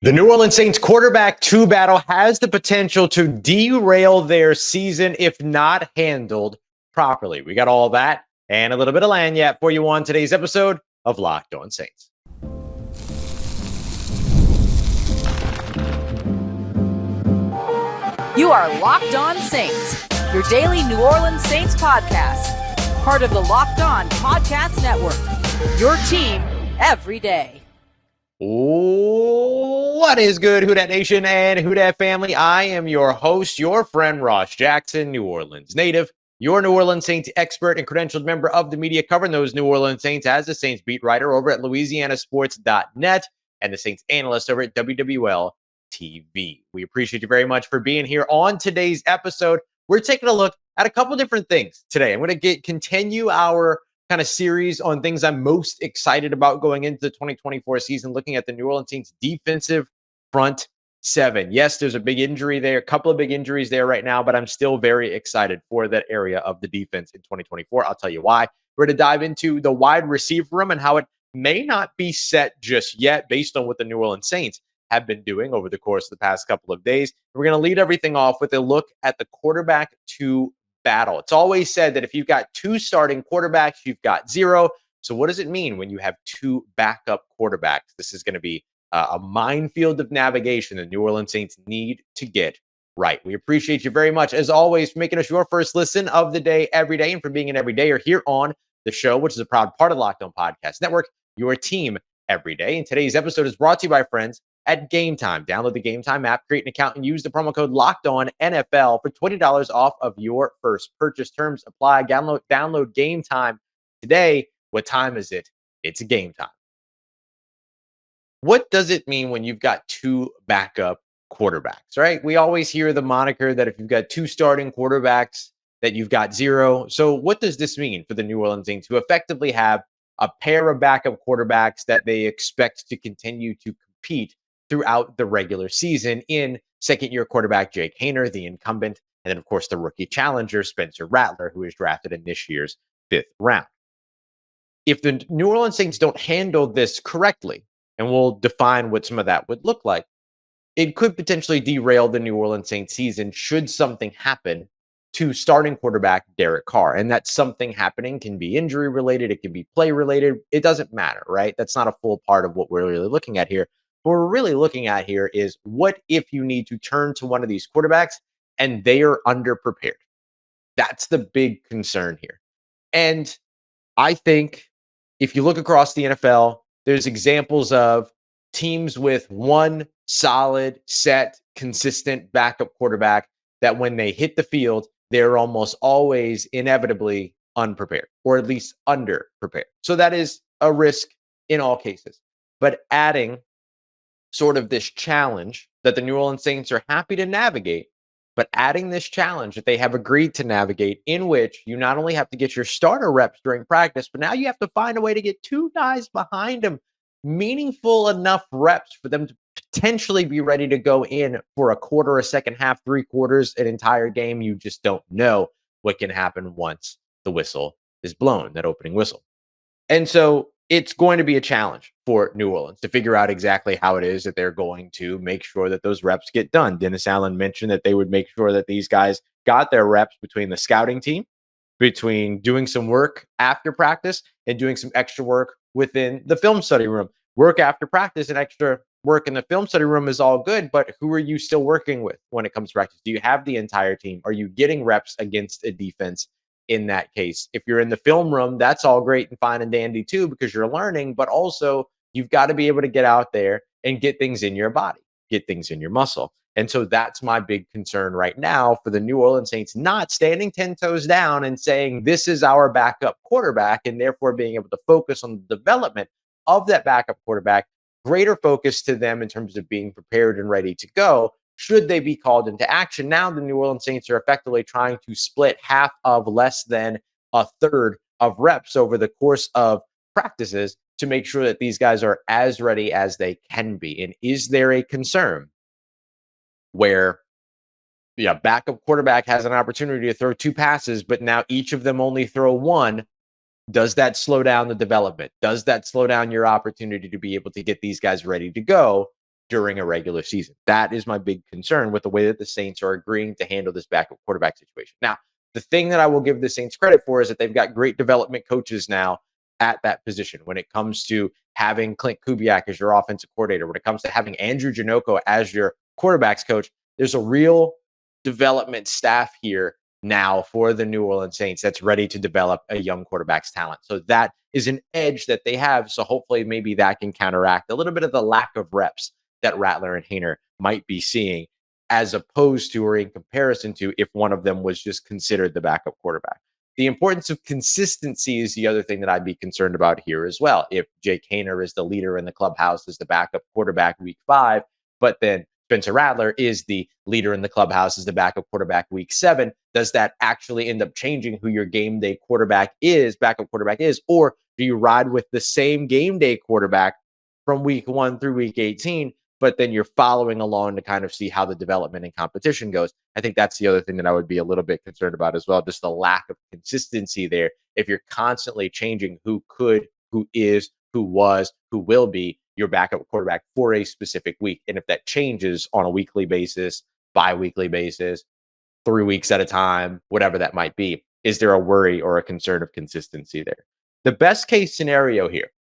The New Orleans Saints quarterback 2 battle has the potential to derail their season if not handled properly. We got all that and a little bit of lagniappe for you on today's episode of Locked On Saints. You are Locked On Saints, your daily New Orleans Saints podcast. Part of the Locked On Podcast Network, your team every day. What is good, Who Dat Nation and Who Dat family? I am your host, your friend Ross Jackson, New Orleans native, your New Orleans Saints expert and credentialed member of the media covering those New Orleans Saints as the Saints beat writer over at LouisianaSports.net and the Saints analyst over at WWL TV. We appreciate you very much for being here on today's episode. We're taking a look at a couple different things today. I'm going to continue our kind of series on things I'm most excited about going into the 2024 season, looking at the New Orleans Saints defensive front seven. Yes, there's a big injury there, a couple of big injuries there right now, but I'm still very excited for that area of the defense in 2024. I'll tell you why. We're going to dive into the wide receiver room and how it may not be set just yet based on what the New Orleans Saints have been doing over the course of the past couple of days. We're going to lead everything off with a look at the quarterback 2 battle. It's always said that if you've got 2 starting quarterbacks, you've got 0. So what does it mean when you have 2 backup quarterbacks? This is going to be a minefield of navigation the New Orleans Saints need to get right. We appreciate you very much, as always, for making us your first listen of the day every day and for being an everydayer here on the show, which is a proud part of the Locked On Podcast Network, your team every day. And today's episode is brought to you by friends at Game Time. Download the Game Time app, create an account, and use the promo code LOCKEDONNFL for $20 off of your first purchase. Terms apply. Download Game Time today. What time is it? It's game time. What does it mean when you've got 2 backup quarterbacks, right? We always hear the moniker that if you've got 2 starting quarterbacks, that you've got 0. So what does this mean for the New Orleans Saints who effectively have a pair of backup quarterbacks that they expect to continue to compete throughout the regular season in second-year quarterback Jake Haener, the incumbent, and then, of course, the rookie challenger, Spencer Rattler, who was drafted in this year's 5th round. If the New Orleans Saints don't handle this correctly, and we'll define what some of that would look like, it could potentially derail the New Orleans Saints season should something happen to starting quarterback Derek Carr. And that something happening can be injury related, it can be play related. It doesn't matter, right? That's not a full part of what we're really looking at here. What we're really looking at here is what if you need to turn to one of these quarterbacks and they are underprepared? That's the big concern here. And I think if you look across the NFL, there's examples of teams with one solid, set, consistent backup quarterback that when they hit the field, they're almost always inevitably unprepared, or at least underprepared. So that is a risk in all cases. But adding sort of this challenge that the New Orleans Saints are happy to navigate, but adding this challenge that they have agreed to navigate, in which you not only have to get your starter reps during practice, but now you have to find a way to get 2 guys behind them, meaningful enough reps for them to potentially be ready to go in for a quarter, a second half, 3 quarters, an entire game. You just don't know what can happen once the whistle is blown, that opening whistle. And so it's going to be a challenge for New Orleans to figure out exactly how it is that they're going to make sure that those reps get done. Dennis Allen mentioned that they would make sure that these guys got their reps between the scouting team, between doing some work after practice and doing some extra work within the film study room. Work after practice and extra work in the film study room is all good, but who are you still working with when it comes to practice? Do you have the entire team? Are you getting reps against a defense? In that case, if you're in the film room, that's all great and fine and dandy too, because you're learning, but also you've got to be able to get out there and get things in your body, get things in your muscle. And so that's my big concern right now for the New Orleans Saints, not standing 10 toes down and saying, this is our backup quarterback, and therefore being able to focus on the development of that backup quarterback, greater focus to them in terms of being prepared and ready to go. Should they be called into action? Now the New Orleans Saints are effectively trying to split half of less than a third of reps over the course of practices to make sure that these guys are as ready as they can be. And is there a concern where backup quarterback has an opportunity to throw 2 passes, but now each of them only throw 1? Does that slow down the development? Does that slow down your opportunity to be able to get these guys ready to go during a regular season. That is my big concern with the way that the Saints are agreeing to handle this backup quarterback situation. Now, the thing that I will give the Saints credit for is that they've got great development coaches now at that position when it comes to having Clint Kubiak as your offensive coordinator, when it comes to having Andrew Janocko as your quarterbacks coach. There's a real development staff here now for the New Orleans Saints that's ready to develop a young quarterback's talent. So that is an edge that they have. So hopefully maybe that can counteract a little bit of the lack of reps that Rattler and Haener might be seeing, as opposed to or in comparison to if one of them was just considered the backup quarterback. The importance of consistency is the other thing that I'd be concerned about here as well. If Jake Haener is the leader in the clubhouse as the backup quarterback week 5, but then Spencer Rattler is the leader in the clubhouse as the backup quarterback week 7, does that actually end up changing who your game day quarterback is, backup quarterback is? Or do you ride with the same game day quarterback from week 1 through week 18, but then you're following along to kind of see how the development and competition goes? I think that's the other thing that I would be a little bit concerned about as well, just the lack of consistency there. If you're constantly changing who could, who is, who was, who will be your backup quarterback for a specific week. And if that changes on a weekly basis, bi-weekly basis, 3 weeks at a time, whatever that might be, is there a worry or a concern of consistency there? The best case scenario here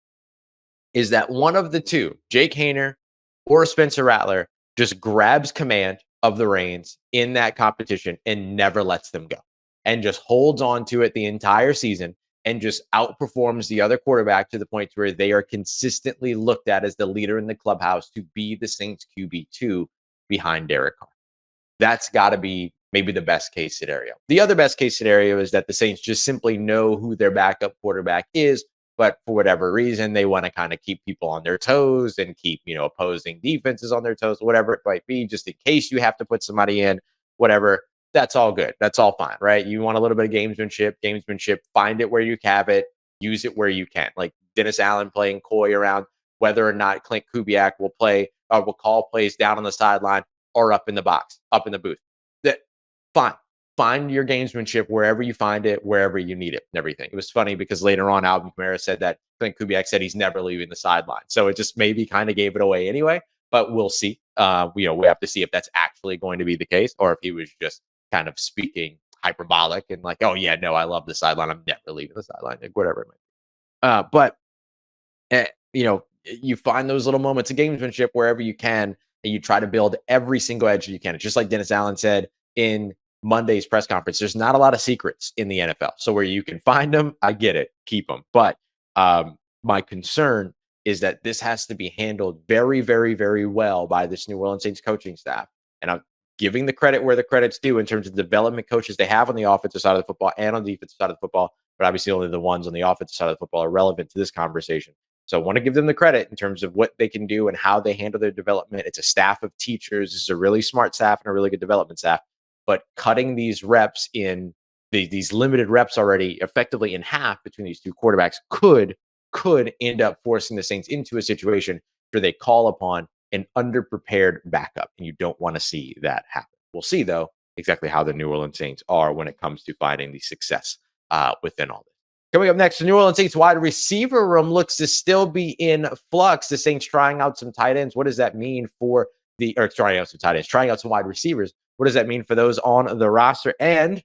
is that one of the two, Jake Haener or Spencer Rattler, just grabs command of the reins in that competition and never lets them go and just holds on to it the entire season and just outperforms the other quarterback to the point where they are consistently looked at as the leader in the clubhouse to be the Saints QB2 behind Derek Carr. That's got to be maybe the best case scenario. The other best case scenario is that the Saints just simply know who their backup quarterback is, but for whatever reason, they want to kind of keep people on their toes and keep, opposing defenses on their toes, whatever it might be, just in case you have to put somebody in, whatever. That's all good. That's all fine, right? You want a little bit of gamesmanship, find it where you have it, use it where you can. Like Dennis Allen playing coy around whether or not Clint Kubiak will call plays down on the sideline or up in the box, up in the booth. That fine. Find your gamesmanship wherever you find it, wherever you need it, and everything. It was funny because later on, Alvin Kamara said that Clint Kubiak said he's never leaving the sideline. So it just maybe kind of gave it away anyway, but we'll see. We have to see if that's actually going to be the case or if he was just kind of speaking hyperbolic and like, oh yeah, no, I love the sideline. I'm never leaving the sideline, like whatever it might be. You find those little moments of gamesmanship wherever you can, and you try to build every single edge you can. It's just like Dennis Allen said in Monday's press conference, there's not a lot of secrets in the NFL. So where you can find them, I get it, keep them. But my concern is that this has to be handled very, very, very well by this New Orleans Saints coaching staff. And I'm giving the credit where the credit's due in terms of development coaches they have on the offensive side of the football and on the defensive side of the football. But obviously only the ones on the offensive side of the football are relevant to this conversation. So I want to give them the credit in terms of what they can do and how they handle their development. It's a staff of teachers. It's a really smart staff and a really good development staff. But cutting these reps in these limited reps already effectively in half between these two quarterbacks could end up forcing the Saints into a situation where they call upon an underprepared backup. And you don't want to see that happen. We'll see, though, exactly how the New Orleans Saints are when it comes to finding the success within all this. Coming up next, the New Orleans Saints wide receiver room looks to still be in flux. The Saints trying out some tight ends. What does that mean for trying out some wide receivers? What does that mean for those on the roster? And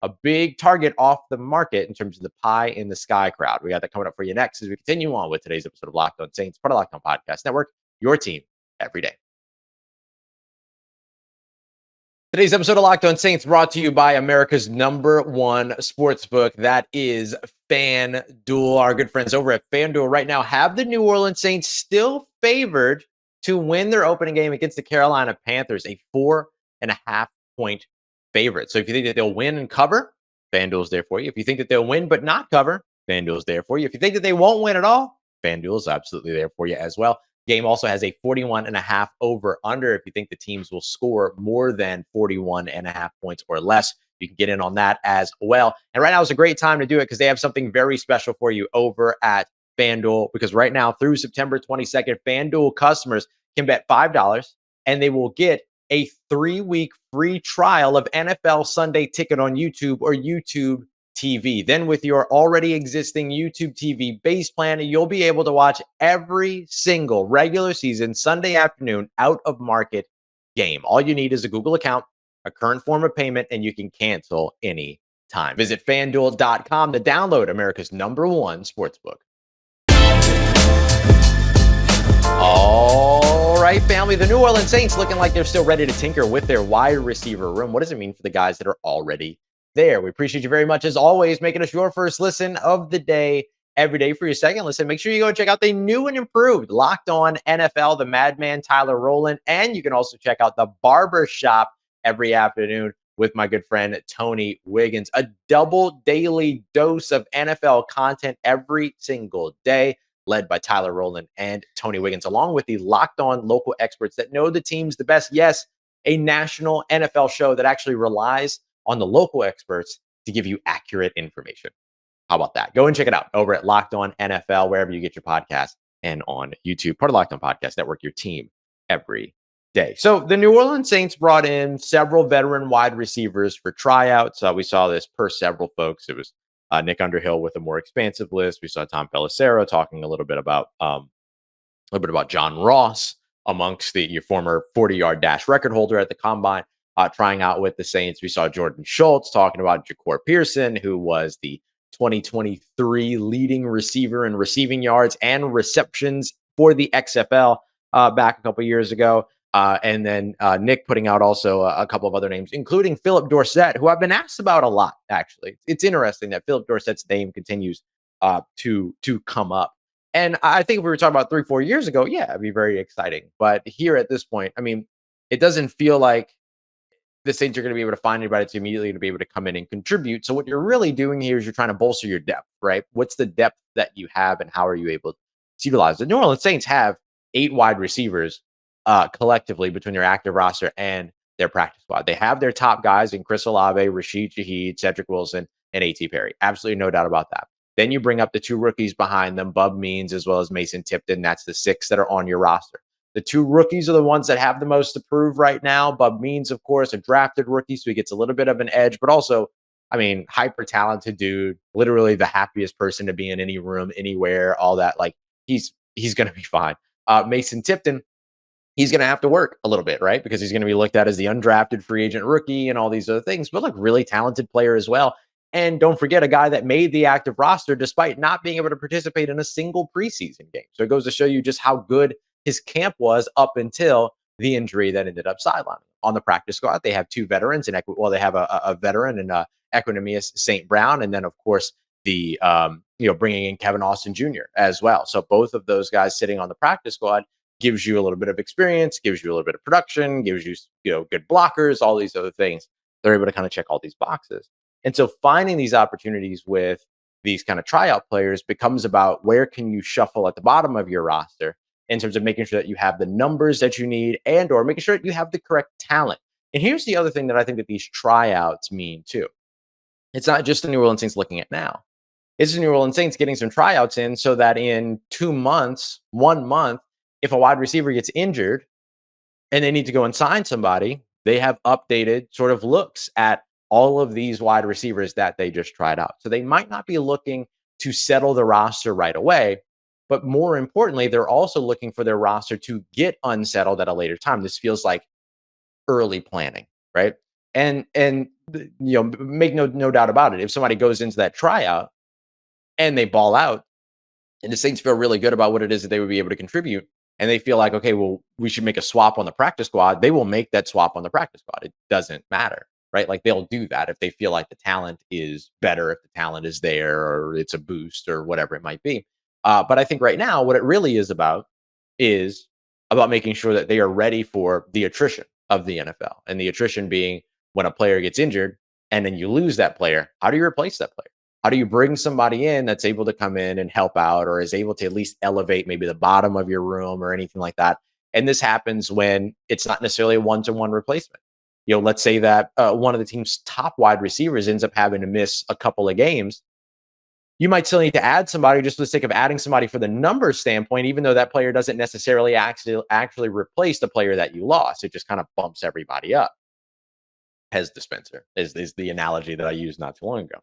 a big target off the market in terms of the pie in the sky crowd. We got that coming up for you next as we continue on with today's episode of Locked On Saints, part of Locked On Podcast Network, your team every day. Today's episode of Locked On Saints brought to you by America's #1 sportsbook. That is FanDuel. Our good friends over at FanDuel right now have the New Orleans Saints still favored to win their opening game against the Carolina Panthers, a 4.5-point favorite. So if you think that they'll win and cover, FanDuel's there for you. If you think that they'll win but not cover, FanDuel's there for you. If you think that they won't win at all, FanDuel's absolutely there for you as well. Game also has a 41.5 over/under. If you think the teams will score more than 41.5 points or less, you can get in on that as well. And right now is a great time to do it because they have something very special for you over at FanDuel. Because right now through September 22nd, FanDuel customers can bet $5 and they will get a 3-week free trial of NFL Sunday Ticket on YouTube or YouTube TV. Then with your already existing YouTube TV base plan, you'll be able to watch every single regular season Sunday afternoon out of market game. All you need is a Google account, a current form of payment, and you can cancel any time. Visit fanduel.com to download America's #1 sportsbook. All right, family. The New Orleans Saints looking like they're still ready to tinker with their wide receiver room. What does it mean for the guys that are already there? We appreciate you very much, as always, making us your first listen of the day every day. For your second listen, make sure you go and check out the new and improved Locked On NFL, the Madman Tyler Rowland, and you can also check out the Barber Shop every afternoon with my good friend Tony Wiggins. A double daily dose of NFL content every single day, led by Tyler Rowland and Tony Wiggins, along with the Locked On local experts that know the teams the best. Yes, a national NFL show that actually relies on the local experts to give you accurate information. How about that? Go and check it out over at Locked On NFL, wherever you get your podcast, and on YouTube, part of Locked On Podcast Network, your team every day. So the New Orleans Saints brought in several veteran wide receivers for tryouts. We saw this per several folks. It was Nick Underhill with a more expansive list. We saw Tom Pelissero talking a little bit about John Ross amongst your former 40-yard dash record holder at the combine, trying out with the Saints. We saw Jordan Schultz talking about Ja'Cory Pearson, who was the 2023 leading receiver in receiving yards and receptions for the XFL back a couple years ago. And then Nick putting out also a couple of other names, including Philip Dorsett, who I've been asked about a lot, actually. It's interesting that Philip Dorsett's name continues to come up. And I think if we were talking about 3-4 years ago, yeah, it'd be very exciting. But here at this point, I mean, it doesn't feel like the Saints are going to be able to find anybody to immediately to be able to come in and contribute. So what you're really doing here is you're trying to bolster your depth, right? What's the depth that you have and how are you able to utilize it? The New Orleans Saints have 8 wide receivers collectively between their active roster and their practice squad. They have their top guys in Chris Olave, Rashid Shaheed, Cedric Wilson, and A.T. Perry. Absolutely no doubt about that. Then you bring up the 2 rookies behind them, Bub Means as well as Mason Tipton. That's the 6 that are on your roster. The 2 rookies are the ones that have the most to prove right now. Bub Means, of course, a drafted rookie, so he gets a little bit of an edge, but also, I mean, hyper talented dude, literally the happiest person to be in any room, anywhere, all that. Like, he's going to be fine. Mason Tipton, he's going to have to work a little bit, right? Because he's going to be looked at as the undrafted free agent rookie and all these other things, but really talented player as well. And don't forget, a guy that made the active roster despite not being able to participate in a single preseason game. So it goes to show you just how good his camp was up until the injury that ended up sidelining. On the practice squad, they have 2 veterans, and they have a veteran in Equinemius St. Brown, and then of course the bringing in Kevin Austin Jr. as well. So both of those guys sitting on the practice squad gives you a little bit of experience, gives you a little bit of production, gives you good blockers, all these other things. They're able to kind of check all these boxes. And so finding these opportunities with these kind of tryout players becomes about where can you shuffle at the bottom of your roster in terms of making sure that you have the numbers that you need and or making sure that you have the correct talent. And here's the other thing that I think that these tryouts mean too. It's not just the New Orleans Saints looking at now. It's the New Orleans Saints getting some tryouts in so that in 2 months, 1 month, if a wide receiver gets injured and they need to go and sign somebody, they have updated sort of looks at all of these wide receivers that they just tried out. So they might not be looking to settle the roster right away, but more importantly, they're also looking for their roster to get unsettled at a later time. This feels like early planning, right? And make no doubt about it. If somebody goes into that tryout and they ball out, and the Saints feel really good about what it is that they would be able to contribute, and they feel like, okay, well, we should make a swap on the practice squad, they will make that swap on the practice squad. It doesn't matter, right? Like, they'll do that if they feel like the talent is better, if the talent is there, or it's a boost, or whatever it might be. But I think right now, what it really is about making sure that they are ready for the attrition of the NFL, and the attrition being when a player gets injured and then you lose that player. How do you replace that player? How do you bring somebody in that's able to come in and help out, or is able to at least elevate maybe the bottom of your room or anything like that? And this happens when it's not necessarily a one-to-one replacement. Let's say that one of the team's top wide receivers ends up having to miss a couple of games. You might still need to add somebody just for the sake of adding somebody for the numbers standpoint, even though that player doesn't necessarily actually replace the player that you lost. It just kind of bumps everybody up. Pez dispenser is the analogy that I used not too long ago.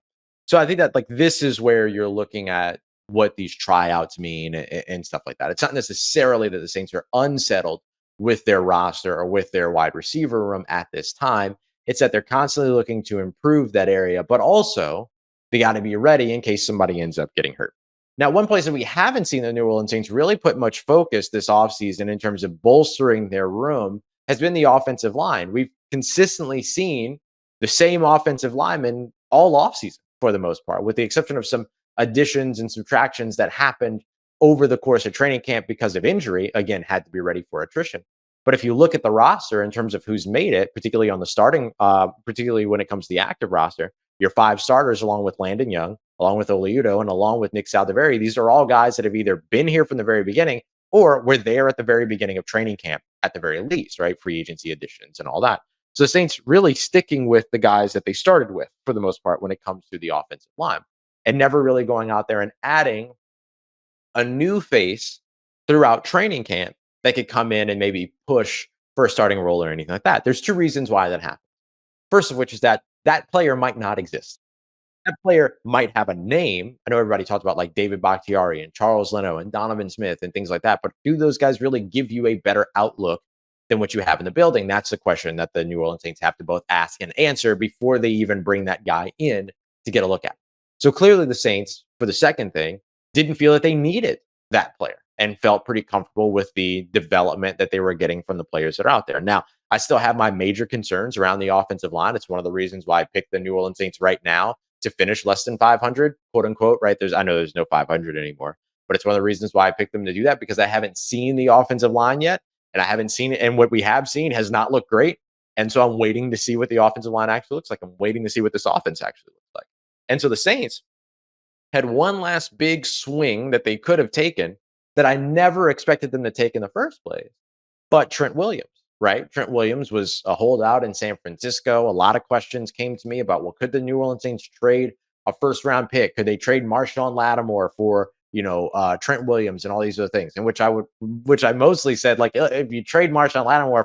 So I think that like this is where you're looking at what these tryouts mean and stuff like that. It's not necessarily that the Saints are unsettled with their roster or with their wide receiver room at this time. It's that they're constantly looking to improve that area, but also they got to be ready in case somebody ends up getting hurt. Now, one place that we haven't seen the New Orleans Saints really put much focus this offseason in terms of bolstering their room has been the offensive line. We've consistently seen the same offensive linemen all offseason for the most part, with the exception of some additions and subtractions that happened over the course of training camp because of injury. Again, had to be ready for attrition. But if you look at the roster in terms of who's made it, particularly on the starting, particularly when it comes to the active roster, your 5 starters, along with Landon Young, along with Oliudo, and along with Nick Saldiveri, these are all guys that have either been here from the very beginning or were there at the very beginning of training camp at the very least, right? Free agency additions and all that. So the Saints really sticking with the guys that they started with for the most part when it comes to the offensive line and never really going out there and adding a new face throughout training camp that could come in and maybe push for a starting role or anything like that. There's 2 reasons why that happens. First of which is that that player might not exist. That player might have a name. I know everybody talked about like David Bakhtiari and Charles Leno and Donovan Smith and things like that, but do those guys really give you a better outlook than what you have in the building? That's the question that the New Orleans Saints have to both ask and answer before they even bring that guy in to get a look at. So clearly the Saints, for the second thing, didn't feel that they needed that player and felt pretty comfortable with the development that they were getting from the players that are out there. Now, I still have my major concerns around the offensive line. It's one of the reasons why I picked the New Orleans Saints right now to finish less than 500, quote unquote, right? I know there's no 500 anymore, but it's one of the reasons why I picked them to do that because I haven't seen the offensive line yet and I haven't seen it. And what we have seen has not looked great. And so I'm waiting to see what the offensive line actually looks like. I'm waiting to see what this offense actually looks like. And so the Saints had one last big swing that they could have taken that I never expected them to take in the first place, but Trent Williams, right? Trent Williams was a holdout in San Francisco. A lot of questions came to me about, well, could the New Orleans Saints trade a first round pick? Could they trade Marshawn Lattimore for, Trent Williams and all these other things? And which I mostly said, like, if you trade Marshawn Lattimore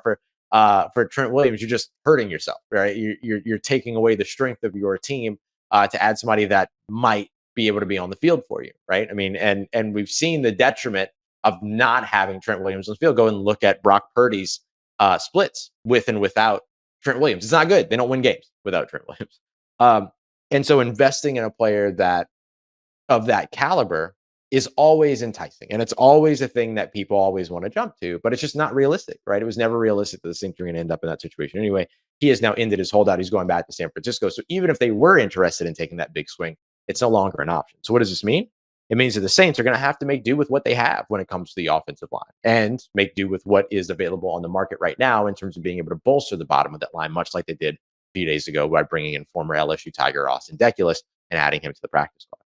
for Trent Williams, you're just hurting yourself, right? You're taking away the strength of your team to add somebody that might be able to be on the field for you, right? I mean, and we've seen the detriment of not having Trent Williams on the field. Go and look at Brock Purdy's splits with and without Trent Williams. It's not good. They don't win games without Trent Williams. And so investing in a player that of that caliber is always enticing. And it's always a thing that people always want to jump to, but it's just not realistic, right? It was never realistic that the Saints were going to end up in that situation. Anyway, he has now ended his holdout. He's going back to San Francisco. So even if they were interested in taking that big swing, it's no longer an option. So what does this mean? It means that the Saints are going to have to make do with what they have when it comes to the offensive line and make do with what is available on the market right now in terms of being able to bolster the bottom of that line, much like they did a few days ago by bringing in former LSU Tiger Austin Deculus and adding him to the practice squad.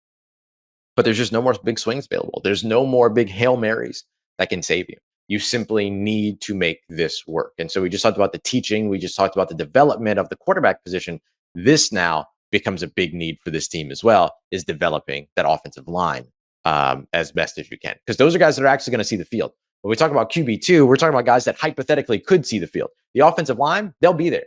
But there's just no more big swings available. There's no more big Hail Marys that can save you. You simply need to make this work. And so we just talked about the teaching. We just talked about the development of the quarterback position. This now becomes a big need for this team as well, is developing that offensive line as best as you can. Because those are guys that are actually going to see the field. When we talk about QB2, we're talking about guys that hypothetically could see the field. The offensive line, they'll be there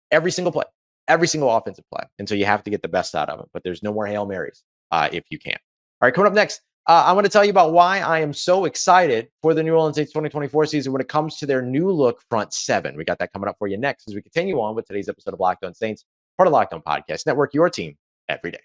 every single play, every single offensive play. And so you have to get the best out of it. But there's no more Hail Marys if you can. All right, coming up next, I want to tell you about why I am so excited for the New Orleans Saints 2024 season when it comes to their new look front seven. We got that coming up for you next as we continue on with today's episode of Locked On Saints, part of Locked On Podcast Network, your team every day.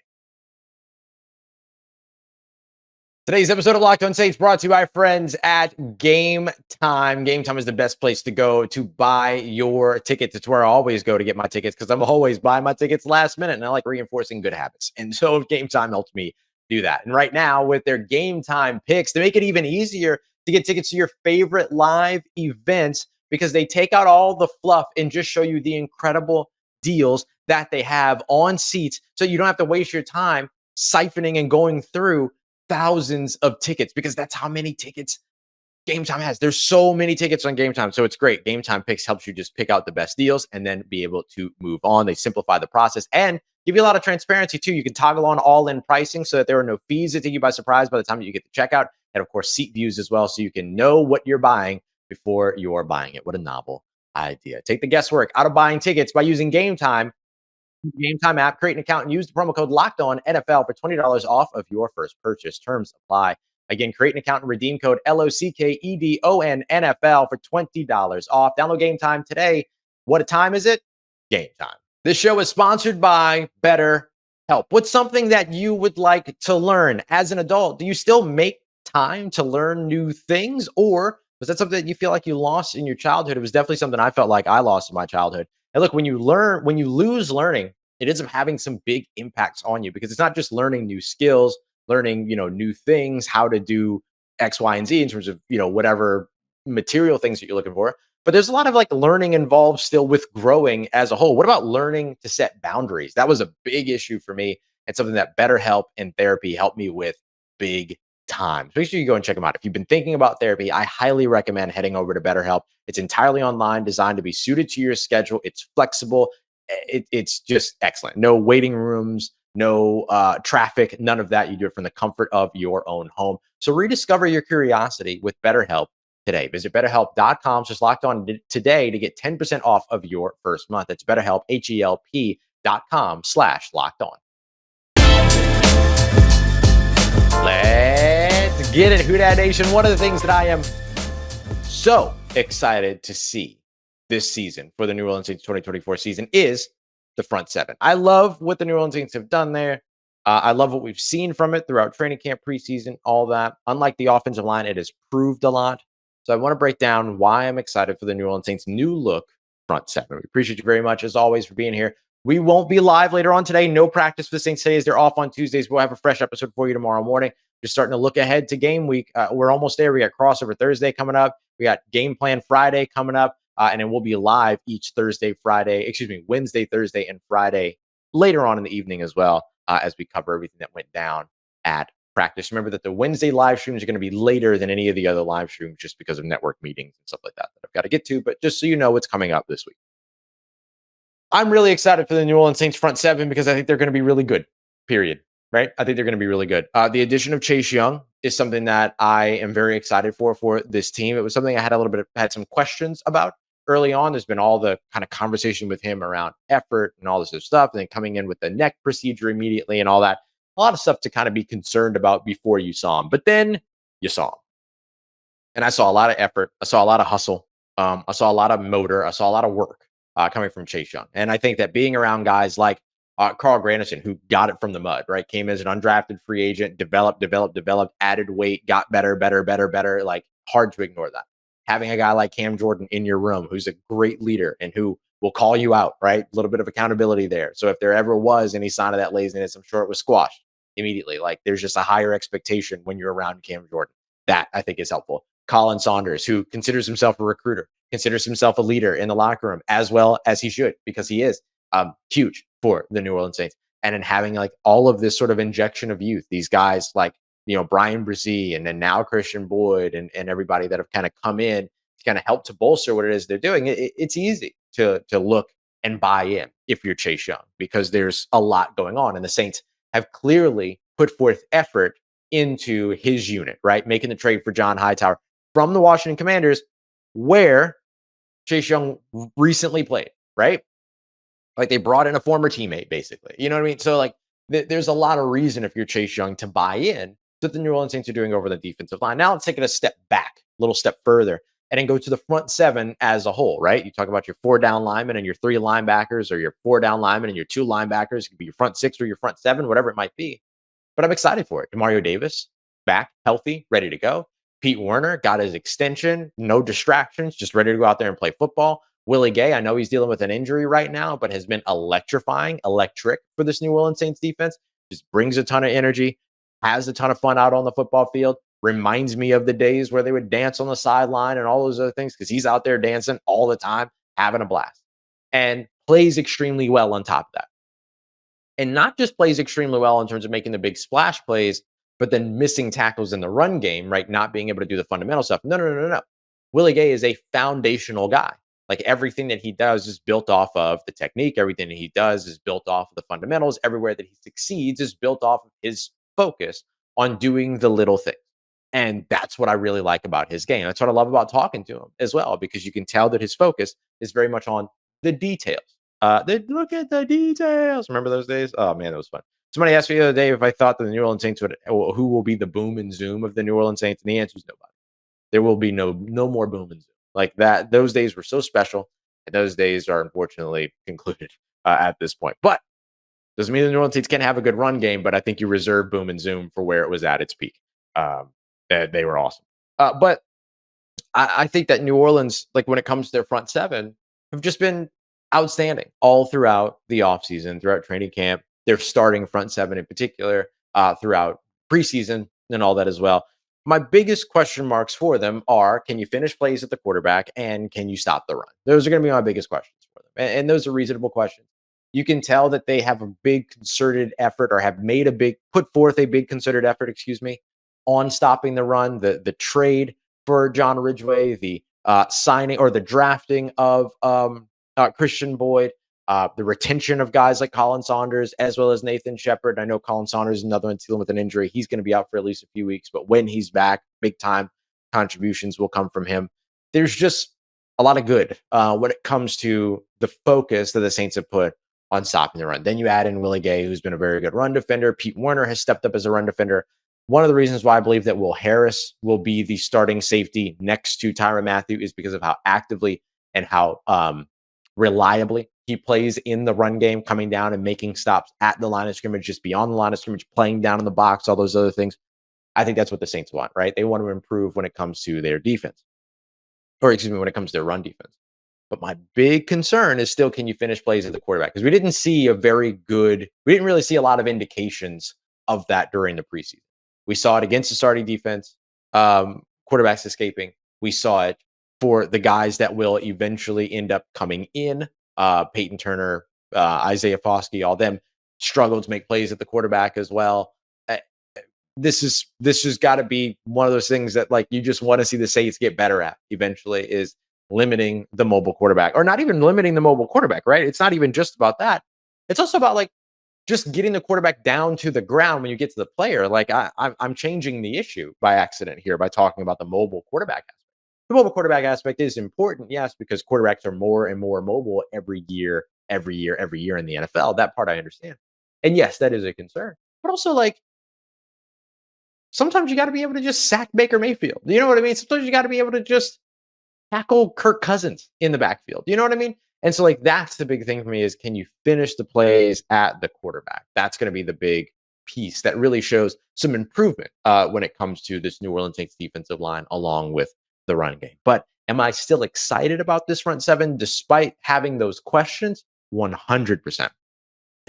Today's episode of Locked On Saints brought to you by friends at Game Time. Game Time is the best place to go to buy your tickets. It's where I always go to get my tickets because I'm always buying my tickets last minute, and I like reinforcing good habits. And so Game Time helps me do that. And right now, with their Game Time picks, they make it even easier to get tickets to your favorite live events because they take out all the fluff and just show you the incredible deals that they have on seats, so you don't have to waste your time siphoning and going through thousands of tickets, because that's how many tickets Game Time has. There's so many tickets on Game Time, so it's great. Game Time picks helps you just pick out the best deals and then be able to move on. They simplify the process and give you a lot of transparency too. You can toggle on all-in pricing so that there are no fees that take you by surprise by the time that you get to checkout, and of course seat views as well, so you can know what you're buying before you're buying it. What a novel idea. Take the guesswork out of buying tickets by using Game Time. the Game Time app, create an account, and use the promo code Locked On NFL for $20 off of your first purchase. Terms apply. Again, create an account and redeem code LOCKEDON NFL for $20 off. Download Game Time today. What time is it? Game time. This show is sponsored by BetterHelp. What's something that you would like to learn as an adult? Do you still make time to learn new things, or was that something that you feel like you lost in your childhood? It was definitely something I felt like I lost in my childhood. And look, when you lose learning, it ends up having some big impacts on you, because it's not just learning new skills, learning, new things, how to do X, Y, and Z in terms of, whatever material things that you're looking for. But there's a lot of like learning involved still with growing as a whole. What about learning to set boundaries? That was a big issue for me, and something that BetterHelp and therapy helped me with big time. So make sure you go and check them out. If you've been thinking about therapy, I highly recommend heading over to BetterHelp. It's entirely online, designed to be suited to your schedule. It's flexible. It's just excellent. No waiting rooms, no traffic, none of that. You do it from the comfort of your own home. So rediscover your curiosity with BetterHelp today. Visit BetterHelp.com/lockedon today to get 10% off of your first month. That's BetterHelp, HELP.com/lockedon. Let's get it, Who Dat Nation. One of the things that I am so excited to see this season for the New Orleans Saints 2024 season is the front seven. I love what the New Orleans Saints have done there. I love what we've seen from it throughout training camp, preseason, all that. Unlike the offensive line, it has proved a lot. So I want to break down why I'm excited for the New Orleans Saints' new look front seven. We appreciate you very much, as always, for being here. We won't be live later on today. No practice for the Saints today, as they're off on Tuesdays. We'll have a fresh episode for you tomorrow morning. Just starting to look ahead to game week. We're almost there. We got crossover Thursday coming up. We got game plan Friday coming up. And then we'll be live each Wednesday, Thursday, and Friday later on in the evening as well, as we cover everything that went down at practice. Remember that the Wednesday live streams are going to be later than any of the other live streams, just because of network meetings and stuff like that I've got to get to. But just so you know what's coming up this week. I'm really excited for the New Orleans Saints front seven, because I think they're going to be really good, period. Right? I think they're going to be really good. The addition of Chase Young is something that I am very excited for this team. It was something I had some questions about early on. There's been all the kind of conversation with him around effort and all this other stuff, and then coming in with the neck procedure immediately and all that. A lot of stuff to kind of be concerned about before you saw him. But then you saw him. And I saw a lot of effort. I saw a lot of hustle. I saw a lot of motor. I saw a lot of work coming from Chase Young. And I think that being around guys like Carl Granderson, who got it from the mud, right? Came as an undrafted free agent, developed, added weight, got better. Like, hard to ignore that. Having a guy like Cam Jordan in your room, who's a great leader and who will call you out, right? A little bit of accountability there. So if there ever was any sign of that laziness, I'm sure it was squashed immediately. Like, there's just a higher expectation when you're around Cam Jordan. That, I think, is helpful. Colin Saunders, who considers himself a recruiter, considers himself a leader in the locker room, as well as he should, because he is huge for the New Orleans Saints. And in having like all of this sort of injection of youth, these guys like, Brian Brzee, and then now Christian Boyd, and everybody that have kind of come in to kind of help to bolster what it is they're doing. It's easy to look and buy in if you're Chase Young, because there's a lot going on. And the Saints have clearly put forth effort into his unit, right? Making the trade for John Hightower from the Washington Commanders, where Chase Young recently played, right? Like, they brought in a former teammate, basically. You know what I mean? So, like, there's a lot of reason, if you're Chase Young, to buy in to what the New Orleans Saints are doing over the defensive line. Now let's take it a step back, a little step further, and then go to the front seven as a whole, right? You talk about your 4 down linemen and your 3 linebackers, or your 4 down linemen and your 2 linebackers. It could be your front 6 or your front 7, whatever it might be. But I'm excited for it. Demario Davis, back, healthy, ready to go. Pete Werner got his extension, no distractions, just ready to go out there and play football. Willie Gay, I know he's dealing with an injury right now, but has been electric for this New Orleans Saints defense. Just brings a ton of energy, has a ton of fun out on the football field. Reminds me of the days where they would dance on the sideline and all those other things, because he's out there dancing all the time, having a blast, and plays extremely well on top of that. And not just plays extremely well in terms of making the big splash plays, but then missing tackles in the run game, right? Not being able to do the fundamental stuff. No. Willie Gay is a foundational guy. Like, everything that he does is built off of the technique. Everything that he does is built off of the fundamentals. Everywhere that he succeeds is built off of his focus on doing the little things. And that's what I really like about his game. That's what I love about talking to him as well, because you can tell that his focus is very much on the details. They look at the details. Remember those days? Oh man, that was fun. Somebody asked me the other day if I thought that the New Orleans Saints who will be the boom and zoom of the New Orleans Saints, and the answer is nobody. There will be no more boom and zoom like that. Those days were so special, and those days are unfortunately concluded at this point. But doesn't mean the New Orleans Saints can't have a good run game. But I think you reserve boom and zoom for where it was at its peak. They were awesome. But I think that New Orleans, like when it comes to their front seven, have just been outstanding all throughout the offseason, throughout training camp. They're starting front seven in particular, throughout preseason and all that as well. My biggest question marks for them are, can you finish plays at the quarterback and can you stop the run? Those are going to be my biggest questions for them. And those are reasonable questions. You can tell that they have a big concerted effort, or have put forth a big concerted effort, on stopping the run. The trade for John Ridgeway, the signing or the drafting of Christian Boyd, the retention of guys like Colin Saunders, as well as Nathan Shepard. I know Colin Saunders is another one dealing with an injury. He's going to be out for at least a few weeks, but when he's back, big time contributions will come from him. There's just a lot of good when it comes to the focus that the Saints have put on stopping the run. Then you add in Willie Gay, who's been a very good run defender. Pete Werner has stepped up as a run defender. One of the reasons why I believe that Will Harris will be the starting safety next to Tyrann Mathieu is because of how actively and how reliably he plays in the run game, coming down and making stops at the line of scrimmage, just beyond the line of scrimmage, playing down in the box, all those other things. I think that's what the Saints want, right? They want to improve when it comes to their defense, or when it comes to their run defense. But my big concern is still, can you finish plays at the quarterback? Because we didn't really see a lot of indications of that during the preseason. We saw it against the starting defense, quarterbacks escaping. We saw it for the guys that will eventually end up coming in. Peyton Turner, Isaiah Foskey, all them struggled to make plays at the quarterback as well. This has got to be one of those things that, like, you just want to see the Saints get better at eventually, is limiting the mobile quarterback, or not even limiting the mobile quarterback, right? It's not even just about that. It's also about, like, just getting the quarterback down to the ground when you get to the player. Like, I'm changing the issue by accident here by talking about the mobile quarterback aspect. The mobile quarterback aspect is important, yes, because quarterbacks are more and more mobile every year in the NFL. That part I understand. And yes, that is a concern. But also, like, sometimes you got to be able to just sack Baker Mayfield. You know what I mean? Sometimes you got to be able to just tackle Kirk Cousins in the backfield. You know what I mean? And so, like, that's the big thing for me, is, can you finish the plays at the quarterback? That's going to be the big piece that really shows some improvement when it comes to this New Orleans Saints defensive line, along with the run game. But am I still excited about this front seven despite having those questions? 100%.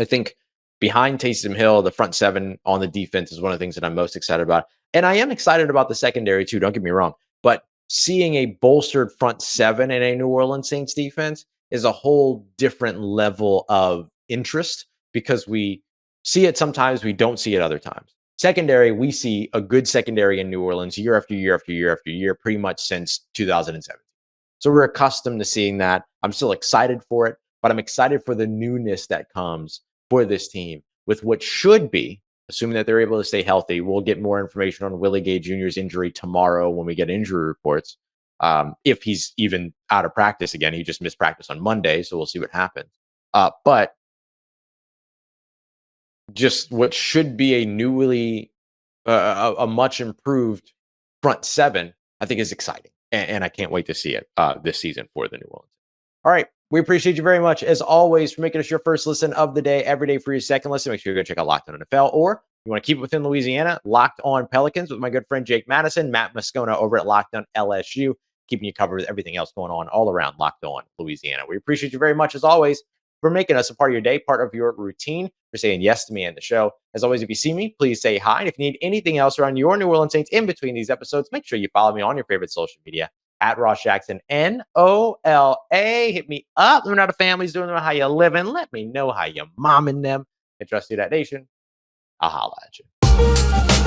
I think behind Taysom Hill, the front seven on the defense is one of the things that I'm most excited about. And I am excited about the secondary too, don't get me wrong. But seeing a bolstered front seven in a New Orleans Saints defense is a whole different level of interest, because we see it sometimes, we don't see it other times. Secondary, we see a good secondary in New Orleans year after year after year after year, pretty much since 2007. So we're accustomed to seeing that. I'm still excited for it, but I'm excited for the newness that comes for this team with what should be, assuming that they're able to stay healthy. We'll get more information on Willie Gay Jr.'s injury tomorrow when we get injury reports. If he's even out of practice again. He just missed practice on Monday, so we'll see what happens. But just what should be a much improved front seven, I think, is exciting. And I can't wait to see it this season for the New Orleans. All right. We appreciate you very much, as always, for making us your first listen of the day, every day for your second listen. Make sure you go check out Locked On NFL, or you want to keep it within Louisiana, Locked On Pelicans with my good friend Jake Madison, Matt Moscona over at Locked On LSU, keeping you covered with everything else going on all around Locked On Louisiana. We appreciate you very much, as always, for making us a part of your day, part of your routine, for saying yes to me and the show. As always, if you see me, please say hi. And if you need anything else around your New Orleans Saints in between these episodes, make sure you follow me on your favorite social media at Ross Jackson, NOLA. Hit me up. Let me know how the family's doing, how you living. Let me know how you momming them. And trust you, that nation. I'll holla at you.